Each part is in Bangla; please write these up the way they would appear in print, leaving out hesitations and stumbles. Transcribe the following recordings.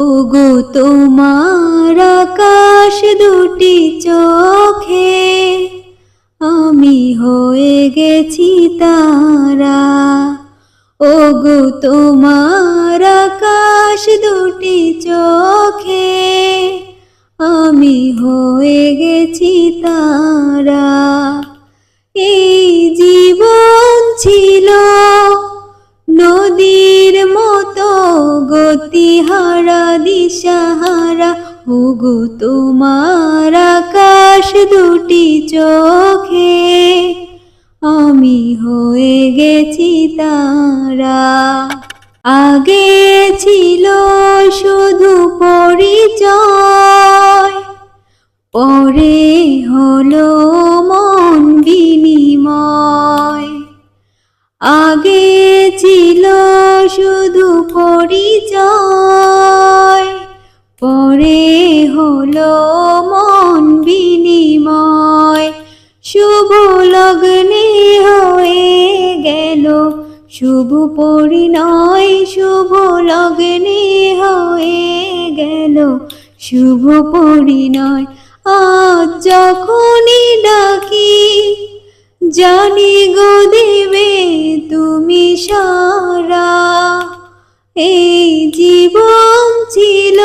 ওগো তোমার আকাশ দুটি চোখে আমি হয়ে গেছি তারা। ওগো তোমার আকাশ দুটি চোখে আমি হয়ে গেছি তারা। এই জীবন ছিল নদীর মতো গতিহারা দিশাহারা। ওগো তোমার আকাশ দুটি চোখে আমি হয়ে গেছি তারা। আগে ছিল শুধু পরিচয়, পরে হলো মন বিনিময়। আগে ছিল শুধু পরিচয়, পরে হলো মন বিনিময়। শুভ লগ্নে হয়ে গেল শুভ পরিণয়, শুভ লগ্নে হয়ে গেল শুভ পরিণয়। আজ যখনই ডাকি জানি গো দেবে তুমি সারা। এই জীবন ছিল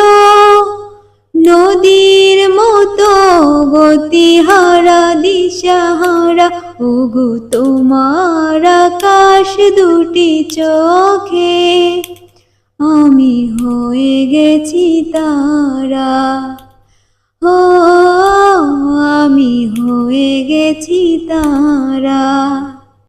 নদীর মতো গতিহারা দিশাহারা। ওগো তোমার আকাশ দুটি চোখে আমি হয়ে গেছি তারা। ও আমি হয়ে গেছি তারা।